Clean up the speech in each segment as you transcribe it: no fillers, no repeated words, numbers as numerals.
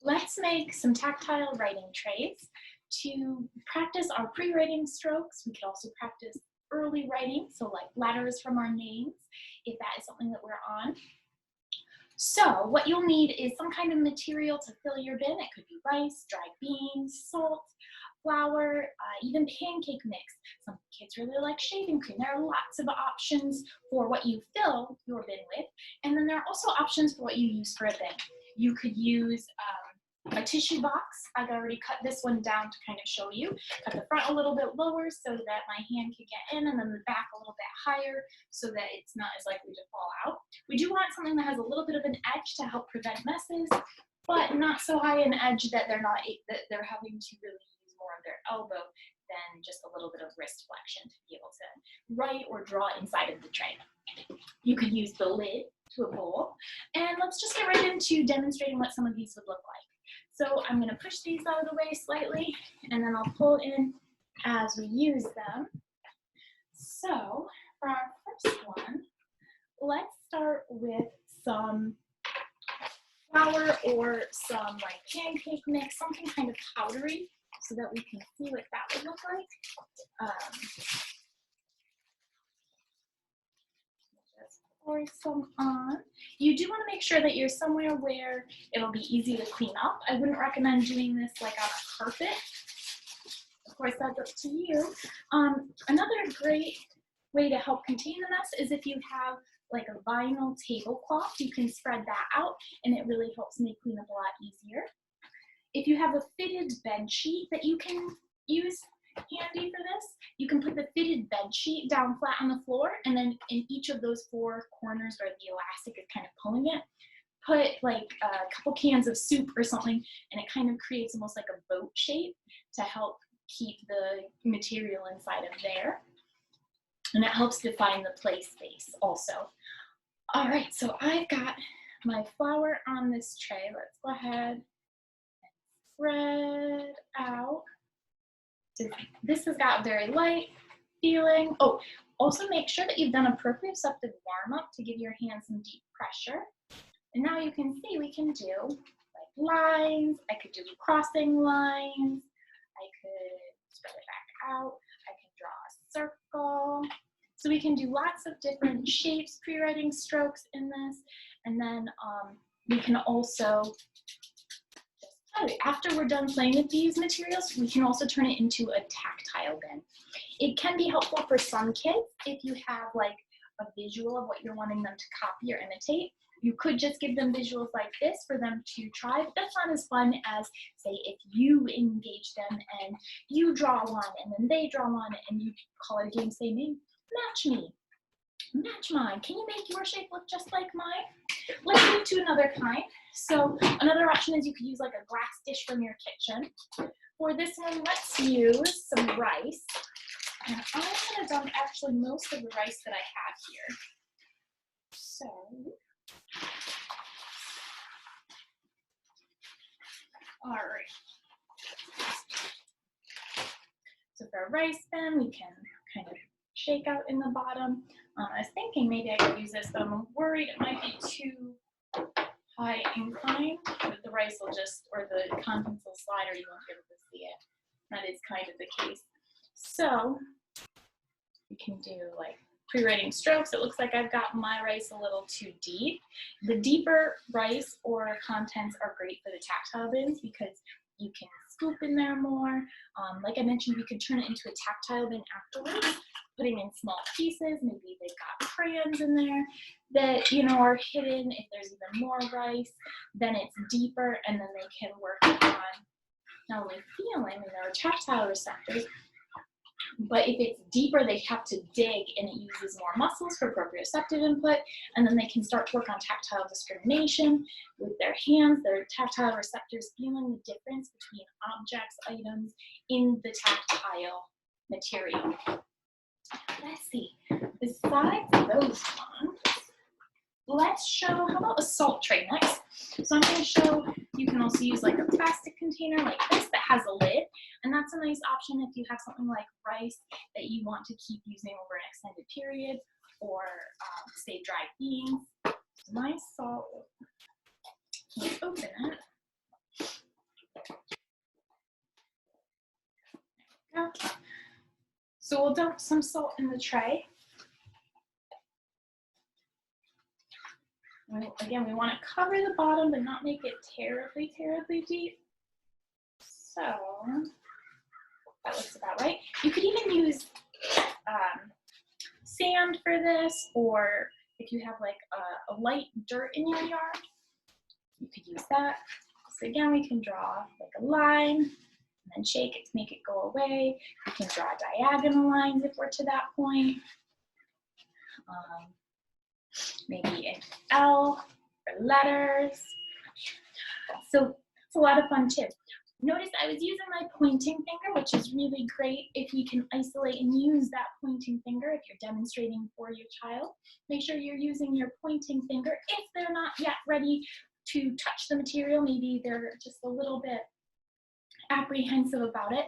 Let's make some tactile writing trays to practice our pre-writing strokes. We could also practice early writing, so like letters from our names, if that is something that we're on. So what you'll need is some kind of material to fill your bin. It could be rice, dried beans, salt, flour, even pancake mix. Some kids really like shaving cream. There are lots of options for what you fill your bin with, and then there are also options for what you use for a bin. You could use a tissue box. I've already cut this one down to kind of show you. Cut the front a little bit lower so that my hand could get in, and then the back a little bit higher so that it's not as likely to fall out. We do want something that has a little bit of an edge to help prevent messes, but not so high an edge that they're having to really use more of their elbow than just a little bit of wrist flexion to be able to write or draw inside of the tray. You could use the lid to a bowl, and let's just get right into demonstrating what some of these would look like. So I'm going to push these out of the way slightly, and then I'll pull in as we use them. So for our first one, let's start with some flour or some like pancake mix, something kind of powdery, so that we can see what that would look like. Just pour some on. You do want to make sure that you're somewhere where it'll be easy to clean up. I wouldn't recommend doing this like on a carpet. Of course, that's up to you. Another great way to help contain the mess is if you have like a vinyl tablecloth. You can spread that out, and it really helps make cleanup a lot easier. If you have a fitted bed sheet that you can use handy for this, you can put the fitted bed sheet down flat on the floor, and then in each of those four corners where the elastic is kind of pulling it, put like a couple cans of soup or something, and it kind of creates almost like a boat shape to help keep the material inside of there. And it helps define the play space also. All right, so I've got my flour on this tray. Let's go ahead and spread out. This has got a very light feeling. Oh, also make sure that you've done a proprioceptive warm-up to give your hands some deep pressure. And now you can see we can do like lines. I could do crossing lines. I could spread it back out. I can draw a circle. So we can do lots of different shapes, pre-writing strokes in this. And then we can also, after we're done playing with these materials, we can also turn it into a tactile bin. It can be helpful for some kids if you have like a visual of what you're wanting them to copy or imitate. You could just give them visuals like this for them to try, but that's not as fun as, say, if you engage them and you draw one and then they draw one and you call it a game, say, match me, match mine. Can you make your shape look just like mine? Let's move to another kind. So another option is you could use like a glass dish from your kitchen. For this one, let's use some rice. And I'm going to dump actually most of the rice that I have here. So all right. So for a rice bin, we can kind of shake out in the bottom. I was thinking maybe I could use this, but I'm worried it might be too high inclined, but the rice will just, or the contents will slide, or you won't be able to see it. That is kind of the case. So we can do like pre-writing strokes. It looks like I've got my rice a little too deep. The deeper rice or contents are great for the tactile bins because you can scoop in there more. Like I mentioned, we could turn it into a tactile bin afterwards, putting in small pieces. Maybe they've got crayons in there that, you know, are hidden. If there's even more rice, then it's deeper, and then they can work on not only feeling, and there are tactile receptors, but if it's deeper, they have to dig, and it uses more muscles for proprioceptive input, and then they can start to work on tactile discrimination with their hands, their tactile receptors feeling the difference between objects, items in the tactile material. Let's see, besides those ones, let's show, how about a salt tray next? So I'm going to show, you can also use like a plastic container like this that has a lid, and that's a nice option if you have something like rice that you want to keep using over an extended period, or say dried beans. So my salt, let's open it. So we'll dump some salt in the tray. Again, we want to cover the bottom but not make it terribly, terribly deep. So that looks about right. You could even use sand for this, or if you have like a light dirt in your yard, you could use that. So again, we can draw like a line and then shake it to make it go away. We can draw diagonal lines if we're to that point. Maybe an L for letters. So it's a lot of fun too. Notice I was using my pointing finger, which is really great if you can isolate and use that pointing finger if you're demonstrating for your child. Make sure you're using your pointing finger if they're not yet ready to touch the material. Maybe they're just a little bit apprehensive about it.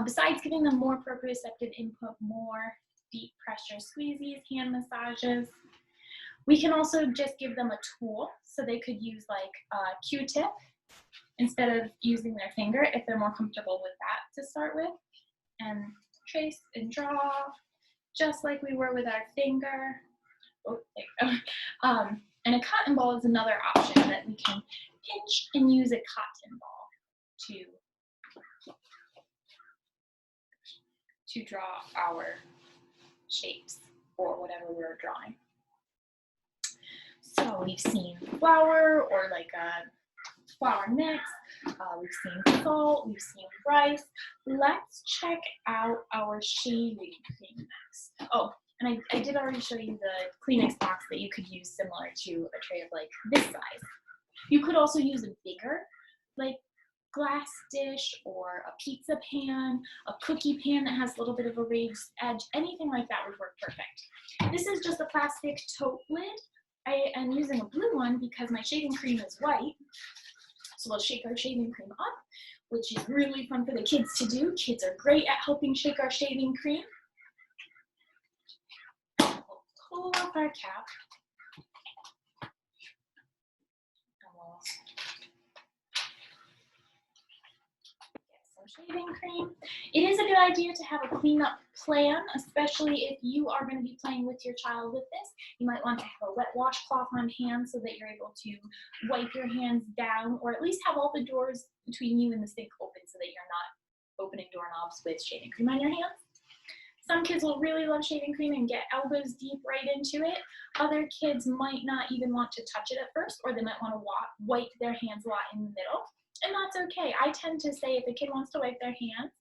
Besides giving them more proprioceptive input, more deep pressure squeezies, hand massages, we can also just give them a tool. So they could use like a Q-tip instead of using their finger if they're more comfortable with that to start with. And trace and draw just like we were with our finger. Oh, there you go. And a cotton ball is another option that we can pinch and use a cotton ball to draw our shapes or whatever we're drawing. So we've seen flour or like a flour mix, we've seen salt, we've seen rice. Let's check out our shaving cream next. Oh, and I did already show you the Kleenex box that you could use similar to a tray of like this size. You could also use a bigger like glass dish or a pizza pan, a cookie pan that has a little bit of a raised edge. Anything like that would work perfect. This is just a plastic tote lid. I am using a blue one because my shaving cream is white. So we'll shake our shaving cream up, which is really fun for the kids to do. Kids are great at helping shake our shaving cream. We'll pull off our cap. And we'll get some shaving cream. It is a good idea to have a cleanup plan, especially if you are going to be playing with your child with this. You might want to have a wet washcloth on hand so that you're able to wipe your hands down, or at least have all the doors between you and the sink open so that you're not opening doorknobs with shaving cream on your hands. Some kids will really love shaving cream and get elbows deep right into it. Other kids might not even want to touch it at first, or they might want to wipe their hands a lot in the middle. And that's okay. I tend to say if a kid wants to wipe their hands,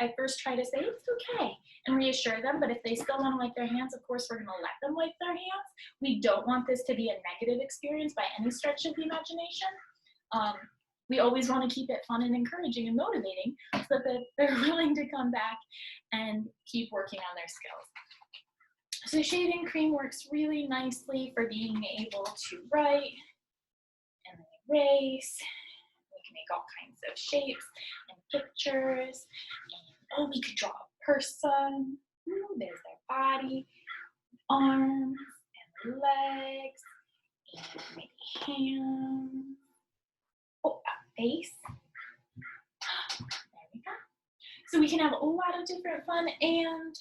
I first try to say it's okay and reassure them, but if they still want to wipe their hands, of course we're going to let them wipe their hands. We don't want this to be a negative experience by any stretch of the imagination. We always want to keep it fun and encouraging and motivating so that they're willing to come back and keep working on their skills. So shaving cream works really nicely for being able to write and erase. We can make all kinds of shapes and pictures. And, oh, we could draw a person. Ooh, there's their body, arms, and legs, and maybe hands. Oh, a face. There we go. So we can have a lot of different fun, and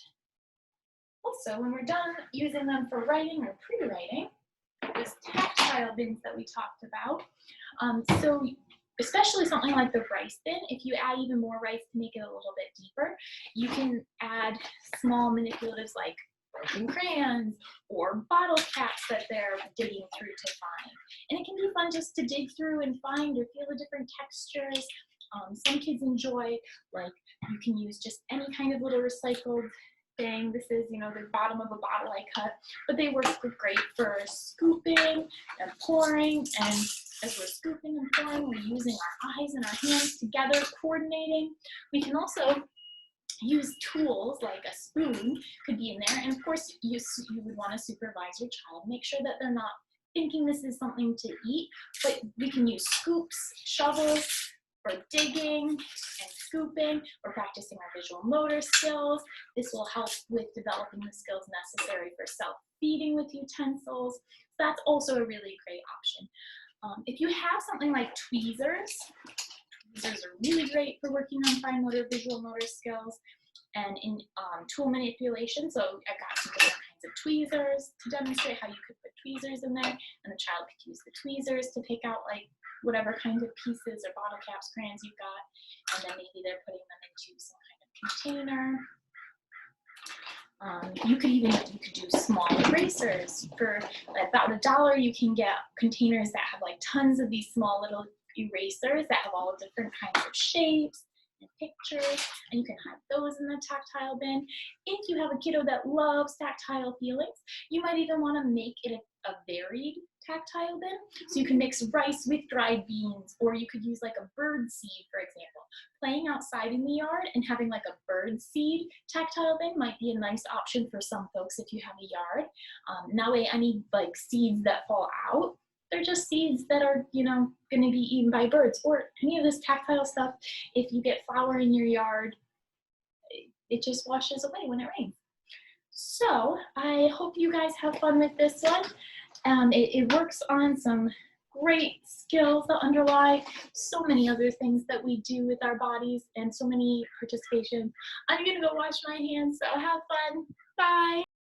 also when we're done using them for writing or pre-writing, those tactile bins that we talked about. So especially something like the rice bin, if you add even more rice to make it a little bit deeper, you can add small manipulatives like broken crayons or bottle caps that they're digging through to find. And it can be fun just to dig through and find or feel the different textures. Some kids enjoy, like, you can use just any kind of little recycled thing. This is, you know, the bottom of a bottle I cut, but they work great for scooping and pouring. And as we're scooping and pouring, we're using our eyes and our hands together, coordinating. We can also use tools like a spoon could be in there, and of course you would want to supervise your child, make sure that they're not thinking this is something to eat, but we can use scoops, shovels for digging and scooping. We're practicing our visual motor skills. This will help with developing the skills necessary for self-feeding with utensils. That's also a really great option. If you have something like tweezers, tweezers are really great for working on fine motor, visual motor skills. and in tool manipulation. So I got some different kinds of tweezers to demonstrate how you could put tweezers in there, and the child could use the tweezers to pick out like whatever kind of pieces or bottle caps, crayons you've got, and then maybe they're putting them into some kind of container. You could do small erasers. For about $1, you can get containers that have like tons of these small little erasers that have all different kinds of shapes and pictures, and you can hide those in the tactile bin. If you have a kiddo that loves tactile feelings, you might even want to make it a varied tactile bin. So you can mix rice with dried beans, or you could use like a bird seed, for example. Playing outside in the yard and having like a bird seed tactile bin might be a nice option for some folks if you have a yard. That way any like seeds that fall out, they're just seeds that are, you know, going to be eaten by birds. Or any of this tactile stuff, if you get flour in your yard, it just washes away when it rains. So I hope you guys have fun with this one. It works on some great skills that underlie so many other things that we do with our bodies and so many participations. I'm gonna go wash my hands, so have fun. Bye.